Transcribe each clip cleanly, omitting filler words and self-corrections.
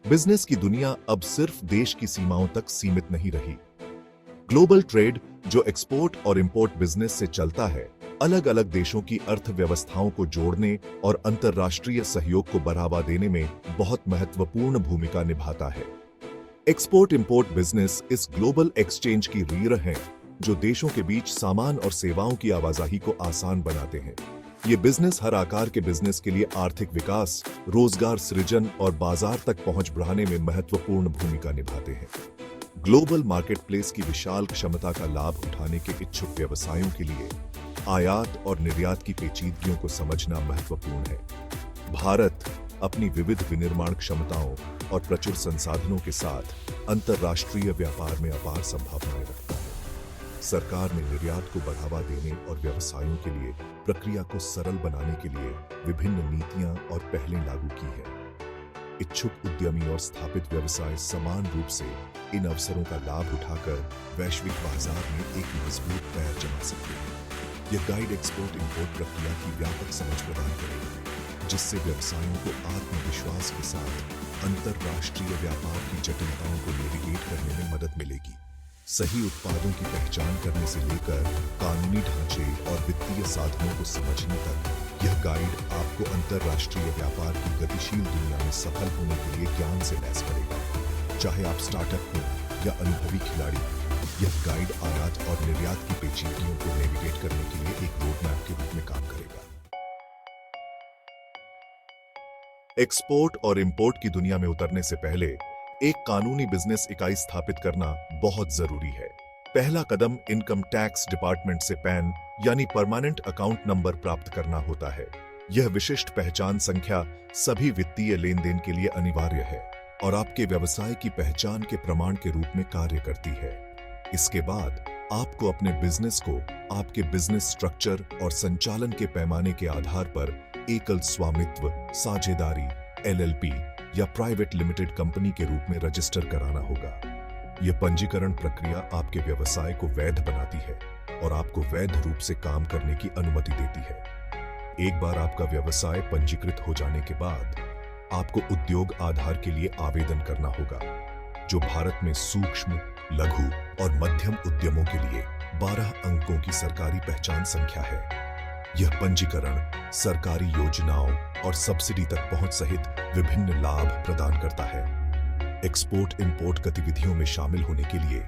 Business की दुनिया अब सिर्फ देश की सीमाओं तक सीमित नहीं रही। ग्लोबल ट्रेड, जो एक्सपोर्ट और इंपोर्ट बिजनेस से चलता है, अलग अलग देशों की अर्थव्यवस्थाओं को जोड़ने और अंतर्राष्ट्रीय सहयोग को बढ़ावा देने में बहुत महत्वपूर्ण भूमिका निभाता है। एक्सपोर्ट इंपोर्ट बिजनेस इस ग्लोबल एक्सचेंज की रीढ़ है, जो देशों के बीच सामान और सेवाओं की आवाजाही को आसान बनाते हैं। ये बिजनेस हर आकार के बिजनेस के लिए आर्थिक विकास, रोजगार सृजन और बाजार तक पहुंच बढ़ाने में महत्वपूर्ण भूमिका निभाते हैं। ग्लोबल मार्केटप्लेस की विशाल क्षमता का लाभ उठाने के इच्छुक व्यवसायों के लिए आयात और निर्यात की पेचीदगियों को समझना महत्वपूर्ण है। भारत अपनी विविध विनिर्माण क्षमताओं और प्रचुर संसाधनों के साथ अंतर्राष्ट्रीय व्यापार में अपार संभावनाएं रखता है। सरकार ने निर्यात को बढ़ावा देने और व्यवसायों के लिए प्रक्रिया को सरल बनाने के लिए विभिन्न नीतियां और पहलें लागू की हैं। इच्छुक उद्यमी और स्थापित व्यवसाय समान रूप से इन अवसरों का लाभ उठाकर वैश्विक बाजार में एक मजबूत पैर जमा सकते हैं। यह गाइड एक्सपोर्ट इंपोर्ट प्रक्रिया की व्यापक समझ प्रदान करेगा, जिससे व्यवसायों को आत्मविश्वास के साथ अंतर्राष्ट्रीय व्यापार की जटिलताओं को नेविगेट करने में मदद मिलेगी। सही उत्पादों की पहचान करने से लेकर कानूनी ढांचे और वित्तीय साधनों को समझने तक, यह गाइड आपको अंतर्राष्ट्रीय व्यापार की गतिशील दुनिया में सफल होने के लिए ज्ञान से लैस करेगा। चाहे आप स्टार्टअप हो या अनुभवी खिलाड़ी, यह गाइड आयात और निर्यात की पेचीदगियों को नेविगेट करने के लिए एक रोडमैप के रूप में काम करेगा। एक्सपोर्ट और इंपोर्ट की दुनिया में उतरने से पहले एक कानूनी बिजनेस इकाई स्थापित करना बहुत जरूरी है। पहला कदम इनकम टैक्स डिपार्टमेंट से पैन यानी परमानेंट अकाउंट नंबर प्राप्त करना होता है। यह विशिष्ट पहचान संख्या सभी वित्तीय लेन देन के लिए अनिवार्य है और आपके व्यवसाय की पहचान के प्रमाण के रूप में कार्य करती है। इसके बाद आपको अपने बिजनेस को आपके बिजनेस स्ट्रक्चर और संचालन के पैमाने के आधार पर एकल स्वामित्व, साझेदारी, LLP या प्राइवेट लिमिटेड कंपनी के रूप में रजिस्टर कराना होगा। यह पंजीकरण प्रक्रिया आपके व्यवसाय को वैध बनाती है और आपको वैध रूप से काम करने की अनुमति देती है। एक बार आपका व्यवसाय पंजीकृत हो जाने के बाद आपको उद्योग आधार के लिए आवेदन करना होगा, जो भारत में सूक्ष्म, लघु और मध्यम उद्यमों के लिए 12 अंकों की सरकारी पहचान संख्या है। यह पंजीकरण सरकारी योजनाओं और सब्सिडी तक पहुंच सहित विभिन्न लाभ प्रदान करता है। एक्सपोर्ट इंपोर्ट गतिविधियों में शामिल होने के लिए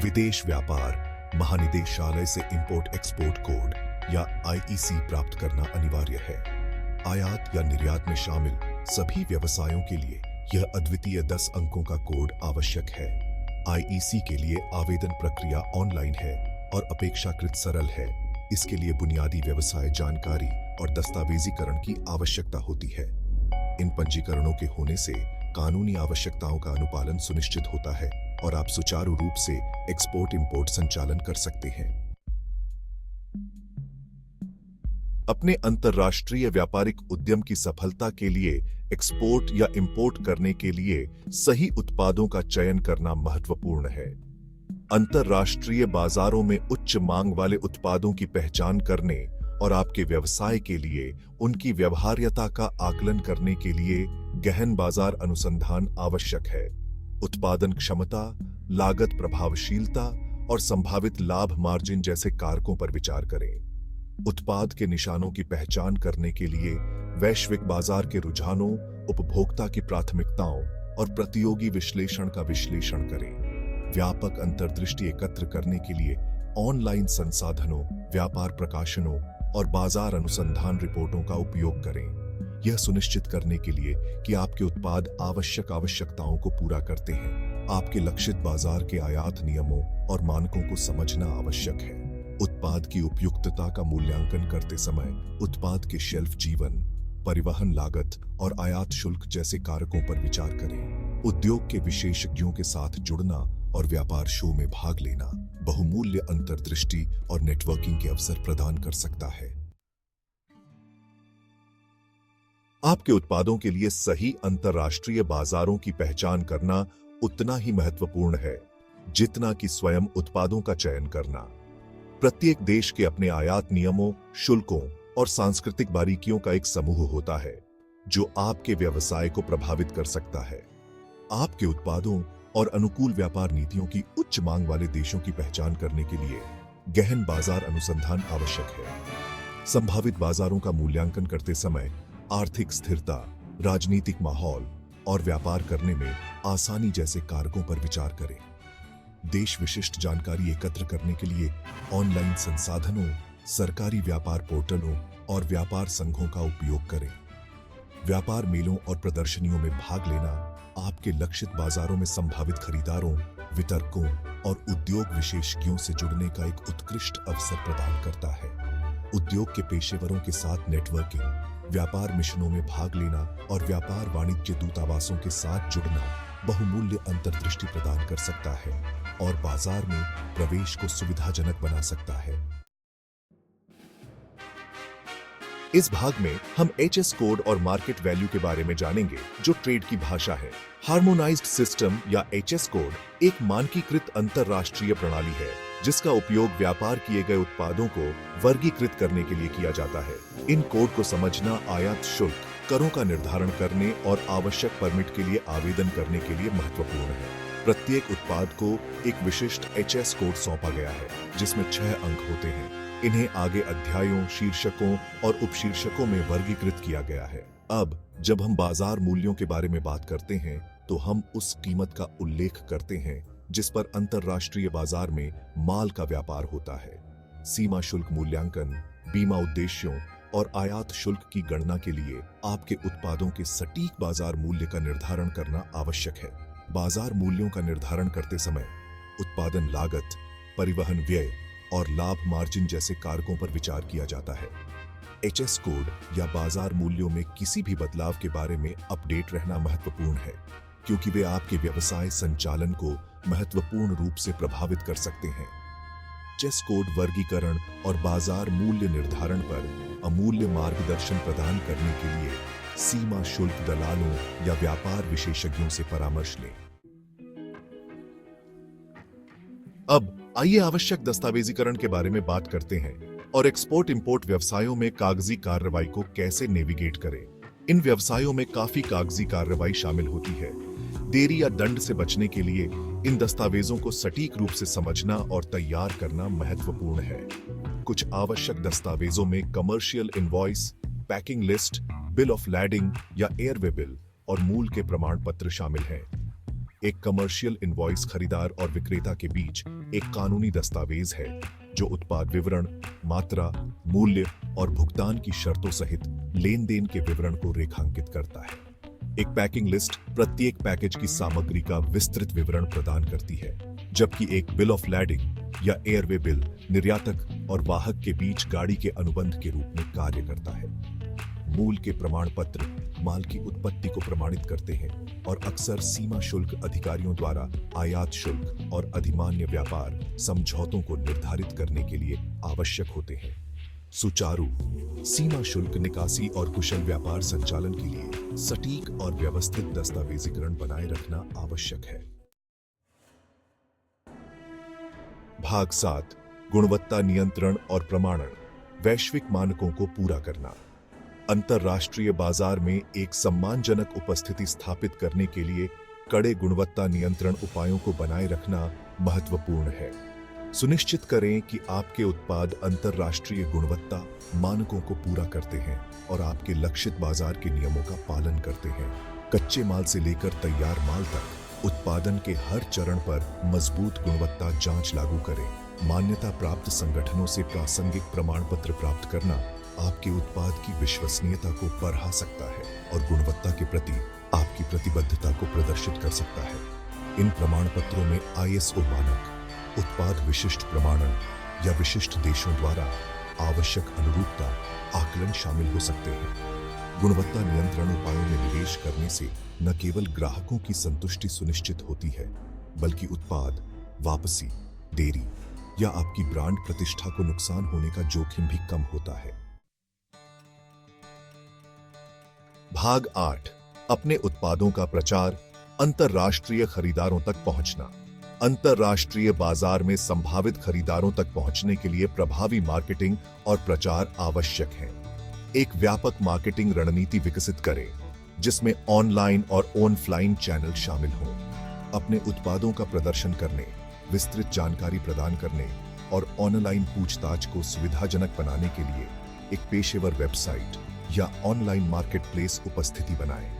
विदेश व्यापार महानिदेशालय से इंपोर्ट एक्सपोर्ट कोड या IEC प्राप्त करना अनिवार्य है। आयात या निर्यात में शामिल सभी व्यवसायों के लिए यह अद्वितीय 10 अंकों का कोड आवश्यक है। IEC के लिए आवेदन प्रक्रिया ऑनलाइन है और अपेक्षाकृत सरल है। इसके लिए बुनियादी व्यवसाय जानकारी और दस्तावेजीकरण की आवश्यकता होती है। इन पंजीकरणों के होने से कानूनी आवश्यकताओं का अनुपालन सुनिश्चित होता है और आप सुचारू रूप से एक्सपोर्ट इंपोर्ट संचालन कर सकते हैं। अपने अंतर्राष्ट्रीय व्यापारिक उद्यम की सफलता के लिए एक्सपोर्ट या इंपोर्ट करने के लिए सही उत्पादों का चयन करना महत्वपूर्ण है। अंतर्राष्ट्रीय बाजारों में उच्च मांग वाले उत्पादों की पहचान करने और आपके व्यवसाय के लिए उनकी व्यवहार्यता का आकलन करने के लिए गहन बाजार अनुसंधान आवश्यक है। उत्पादन क्षमता, लागत प्रभावशीलता और संभावित लाभ मार्जिन जैसे कारकों पर विचार करें। उत्पाद के निशानों की पहचान करने के लिए वैश्विक बाजार के रुझानों, उपभोक्ता की प्राथमिकताओं और प्रतियोगी विश्लेषण का विश्लेषण करें। व्यापक अंतर्दृष्टि एकत्र करने के लिए ऑनलाइन संसाधनों, व्यापार प्रकाशनों और बाजार अनुसंधान रिपोर्टों का उपयोग करें। यह सुनिश्चित करने के लिए कि आपके उत्पाद आवश्यकताओं को पूरा करते हैं। आपके लक्षित बाजार के आयात नियमों और मानकों को समझना आवश्यक है। उत्पाद की उपयुक्तता का मूल्यांकन करते समय उत्पाद के शेल्फ जीवन, परिवहन लागत और आयात शुल्क जैसे कारकों पर विचार करें। उद्योग के विशेषज्ञों के साथ जुड़ना और व्यापार शो में भाग लेना बहुमूल्य अंतर्दृष्टि और नेटवर्किंग के अवसर प्रदान कर सकता है। आपके उत्पादों के लिए सही अंतर्राष्ट्रीय बाजारों की पहचान करना उतना ही महत्वपूर्ण है जितना कि स्वयं उत्पादों का चयन करना। प्रत्येक देश के अपने आयात नियमों, शुल्कों और सांस्कृतिक बारीकियों का एक समूह होता है जो आपके व्यवसाय को प्रभावित कर सकता है। आपके उत्पादों और अनुकूल व्यापार नीतियों की उच्च मांग वाले देशों की पहचान करने के लिए गहन बाजार अनुसंधान आवश्यक है। संभावित बाजारों का मूल्यांकन करते समय आर्थिक स्थिरता, राजनीतिक माहौल और व्यापार करने में आसानी जैसे कारकों पर विचार करें। देश विशिष्ट जानकारी एकत्र करने के लिए ऑनलाइन संसाधनों, सरकारी व्यापार पोर्टलों और व्यापार संघों का उपयोग करें। व्यापार मेलों और प्रदर्शनियों में भाग लेना आपके लक्षित बाजारों में संभावित खरीदारों, वितरकों और उद्योग विशेषज्ञों से जुड़ने का एक उत्कृष्ट अवसर प्रदान करता है। उद्योग के पेशेवरों के साथ नेटवर्किंग, व्यापार मिशनों में भाग लेना और व्यापार वाणिज्य दूतावासों के साथ जुड़ना बहुमूल्य अंतर्दृष्टि प्रदान कर सकता है और बाजार में प्रवेश को सुविधाजनक बना सकता है। इस भाग में हम एचएस कोड और मार्केट वैल्यू के बारे में जानेंगे, जो ट्रेड की भाषा है। हार्मोनाइज्ड सिस्टम या एचएस कोड एक मानकीकृत अंतरराष्ट्रीय प्रणाली है जिसका उपयोग व्यापार किए गए उत्पादों को वर्गीकृत करने के लिए किया जाता है। इन कोड को समझना आयात शुल्क, करों का निर्धारण करने और आवश्यक परमिट के लिए आवेदन करने के लिए महत्वपूर्ण है। प्रत्येक उत्पाद को एक विशिष्ट एचएस कोड सौंपा गया है जिसमें 6 अंक होते हैं। इन्हें आगे अध्यायों, शीर्षकों और उपशीर्षकों में वर्गीकृत किया गया है। अब जब हम बाजार मूल्यों के बारे में बात करते हैं तो हम उस कीमत का उल्लेख करते हैं जिस पर अंतरराष्ट्रीय बाजार में माल का व्यापार होता है। सीमा शुल्क मूल्यांकन, बीमा उद्देश्यों और आयात शुल्क की गणना के लिए आपके उत्पादों के सटीक बाजार मूल्य का निर्धारण करना आवश्यक है। बाजार मूल्यों का निर्धारण करते समय उत्पादन लागत, परिवहन व्यय और लाभ मार्जिन जैसे कारकों पर विचार किया जाता है। एचएस कोड या बाजार मूल्यों में किसी भी बदलाव के बारे में अपडेट रहना महत्वपूर्ण है, क्योंकि वे आपके व्यवसाय संचालन को महत्वपूर्ण रूप से प्रभावित कर सकते हैं। एचएस कोड वर्गीकरण और बाजार मूल्य निर्धारण पर अमूल्य मार्गदर्शन प्रदान करने के लिए सीमा शुल्क दलालों या व्यापार विशेषज्ञों से परामर्श लें। अब आइए आवश्यक दस्तावेजीकरण के बारे में बात करते हैं और एक्सपोर्ट इंपोर्ट व्यवसायों में कागजी कार्रवाई को कैसे नेविगेट करें। इन व्यवसायों में काफी कागजी कार्रवाई शामिल होती है। देरी या दंड से बचने के लिए इन दस्तावेजों को सटीक रूप से समझना और तैयार करना महत्वपूर्ण है। कुछ आवश्यक दस्तावेजों में commercial invoice, packing list, bill of lading या एयरवे बिल और मूल के प्रमाण पत्र शामिल हैं। एक कमर्शियल इनवॉइस खरीदार और विक्रेता के बीच एक कानूनी दस्तावेज है जो उत्पाद विवरण, मात्रा, मूल्य और भुगतान की शर्तों सहित लेन देन के विवरण को रेखांकित करता है। एक पैकिंग लिस्ट प्रत्येक पैकेज की सामग्री का विस्तृत विवरण प्रदान करती है, जबकि एक बिल ऑफ लैडिंग या एयरवे बिल निर्यातक और वाहक के बीच गाड़ी के अनुबंध के रूप में कार्य करता है। मूल के प्रमाण पत्र माल की उत्पत्ति को प्रमाणित करते हैं और अक्सर सीमा शुल्क अधिकारियों द्वारा आयात शुल्क और अधिमान्य व्यापार समझौतों को निर्धारित करने के लिए आवश्यक होते हैं। सुचारू सीमा शुल्क निकासी और कुशल व्यापार संचालन के लिए सटीक और व्यवस्थित दस्तावेजीकरण बनाए रखना आवश्यक है। भाग 7, गुणवत्ता नियंत्रण और प्रमाणन, वैश्विक मानकों को पूरा करना। अंतरराष्ट्रीय बाजार में एक सम्मानजनक उपस्थिति स्थापित करने के लिए कड़े गुणवत्ता नियंत्रण उपायों को बनाए रखना महत्वपूर्ण है। सुनिश्चित करें कि आपके उत्पाद अंतरराष्ट्रीय गुणवत्ता मानकों को पूरा करते हैं और आपके लक्षित बाजार के नियमों का पालन करते हैं। कच्चे माल से लेकर तैयार माल तक उत्पादन के हर चरण पर मजबूत गुणवत्ता जांच लागू करें। मान्यता प्राप्त संगठनों से प्रासंगिक प्रमाण पत्र प्राप्त करना आपके उत्पाद की विश्वसनीयता को बढ़ा सकता है और गुणवत्ता के प्रति आपकी प्रतिबद्धता को प्रदर्शित कर सकता है। इन प्रमाण पत्रों में आईएसओ मानक, उत्पाद विशिष्ट प्रमाणन या विशिष्ट देशों द्वारा आवश्यक अनुरूपता आकलन शामिल हो सकते हैं। गुणवत्ता नियंत्रण उपायों में निवेश करने से न केवल ग्राहकों की संतुष्टि सुनिश्चित होती है, बल्कि उत्पाद वापसी, देरी या आपकी ब्रांड प्रतिष्ठा को नुकसान होने का जोखिम भी कम होता है। भाग 8, अपने उत्पादों का प्रचार, अंतरराष्ट्रीय खरीदारों तक पहुंचना। अंतरराष्ट्रीय बाजार में संभावित खरीदारों तक पहुंचने के लिए प्रभावी मार्केटिंग और प्रचार आवश्यक है। एक व्यापक मार्केटिंग रणनीति विकसित करें जिसमें ऑनलाइन और ऑफलाइन चैनल शामिल हों। अपने उत्पादों का प्रदर्शन करने, विस्तृत जानकारी प्रदान करने और ऑनलाइन पूछताछ को सुविधाजनक बनाने के लिए एक पेशेवर वेबसाइट या ऑनलाइन मार्केटप्लेस उपस्थिति बनाएं।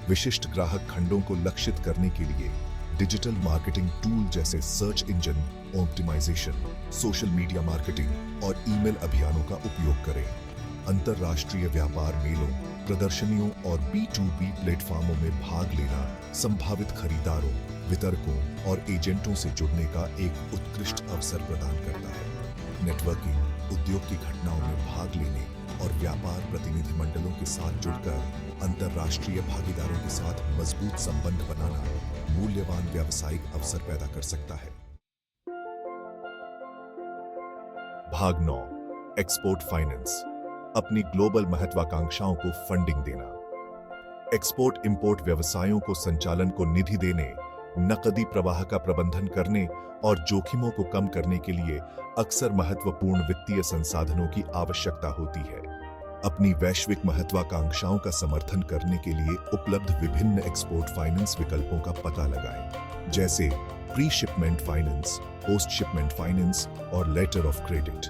विशिष्ट ग्राहक खंडों को लक्षित करने के लिए डिजिटल मार्केटिंग टूल जैसे search engine optimisation, social media marketing और ईमेल अभियानों का उपयोग करें। अंतर्राष्ट्रीय व्यापार मेलों, प्रदर्शनियों और B2B प्लेटफॉर्मों में भाग लेना संभावित खरीदारों, वितरकों और एजेंटों से जुड़ने का एक उत्कृष्ट अवसर प्रदान करता है। नेटवर्किंग, उद्योग की घटनाओं में भाग लेने और व्यापार प्रतिनिधिमंडलों के साथ जुड़कर अंतर्राष्ट्रीय भागीदारों के साथ मजबूत संबंध बनाना मूल्यवान व्यावसायिक अवसर पैदा कर सकता है। भाग 9, एक्सपोर्ट फाइनेंस, अपनी ग्लोबल महत्वाकांक्षाओं को फंडिंग देना। एक्सपोर्ट इंपोर्ट व्यवसायों को संचालन को निधि देने, नकदी प्रवाह का प्रबंधन करने और जोखिमों को कम करने के लिए अक्सर महत्वपूर्ण वित्तीय संसाधनों की आवश्यकता होती है। अपनी वैश्विक महत्वाकांक्षाओं का समर्थन करने के लिए उपलब्ध विभिन्न एक्सपोर्ट फाइनेंस विकल्पों का पता लगाएं, जैसे pre shipment finance, post shipment finance और letter of credit.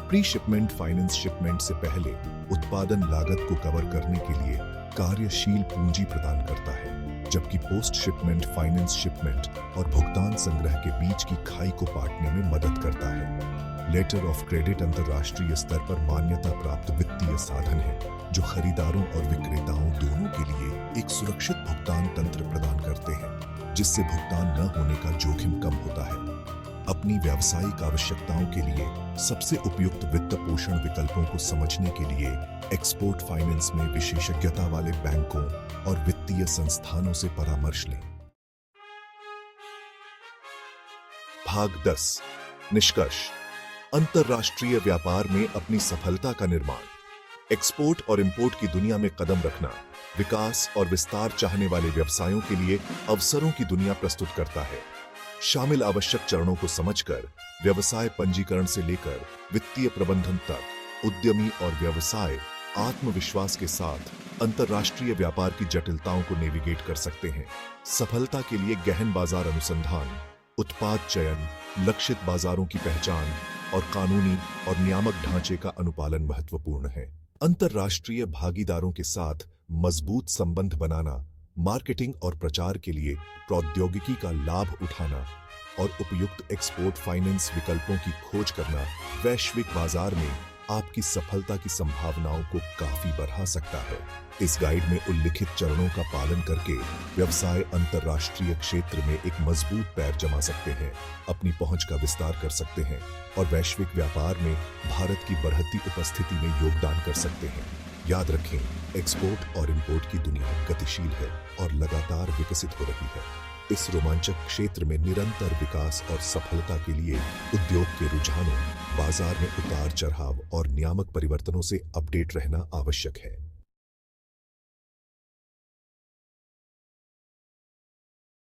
Pre shipment finance shipment से पहले उत्पादन लागत को कवर करने के लिए कार्यशील पूंजी प्रदान करता है, जबकि पोस्ट शिपमेंट फाइनेंस शिपमेंट और भुगतान संग्रह के बीच की खाई को पाटने में मदद करता है। लेटर ऑफ क्रेडिट अंतर्राष्ट्रीय स्तर पर मान्यता प्राप्त वित्तीय साधन है, जो खरीदारों और विक्रेताओं दोनों के लिए एक सुरक्षित भुगतान तंत्र प्रदान करते हैं, जिससे भुगतान न होने का जोखिम कम होता है। अपनी व्यावसायिक आवश्यकताओं के लिए सबसे उपयुक्त वित्त पोषण विकल्पों को समझने के लिए एक्सपोर्ट फाइनेंस में विशेषज्ञता वाले बैंकों और वित्तीय संस्थानों से परामर्श लें। भाग 10, निष्कर्ष, अंतर्राष्ट्रीय व्यापार में अपनी सफलता का निर्माण। एक्सपोर्ट और इंपोर्ट की दुनिया में कदम रखना विकास और विस्तार चाहने वाले व्यवसायों के लिए अवसरों की दुनिया प्रस्तुत करता है। शामिल आवश्यक चरणों को समझकर व्यवसाय पंजीकरण से लेकर वित्तीय प्रबंधन तक उद्यमी और व्यवसाय आत्मविश्वास के साथ अंतर्राष्ट्रीय व्यापार की जटिलताओं को नेविगेट कर सकते हैं। सफलता के लिए गहन बाजार अनुसंधान, उत्पाद चयन, लक्षित बाजारों की पहचान और कानूनी और नियामक ढांचे का अनुपालन महत्वपूर्ण है। अंतर्राष्ट्रीय भागीदारों के साथ मजबूत संबंध बनाना, मार्केटिंग और प्रचार के लिए प्रौद्योगिकी का लाभ उठाना और उपयुक्त एक्सपोर्ट फाइनेंस विकल्पों की खोज करना वैश्विक बाजार में आपकी सफलता की संभावनाओं को काफी बढ़ा सकता है। इस गाइड में उल्लिखित चरणों का पालन करके व्यवसाय अंतर्राष्ट्रीय क्षेत्र में एक मजबूत पैर जमा सकते हैं, अपनी पहुंच का विस्तार कर सकते हैं और वैश्विक व्यापार में भारत की बढ़ती उपस्थिति में योगदान कर सकते हैं। याद रखें, एक्सपोर्ट और इंपोर्ट की दुनिया गतिशील है और लगातार विकसित हो रही है। इस रोमांचक क्षेत्र में निरंतर विकास और सफलता के लिए उद्योग के रुझानों, बाजार में उतार चढ़ाव और नियामक परिवर्तनों से अपडेट रहना आवश्यक है।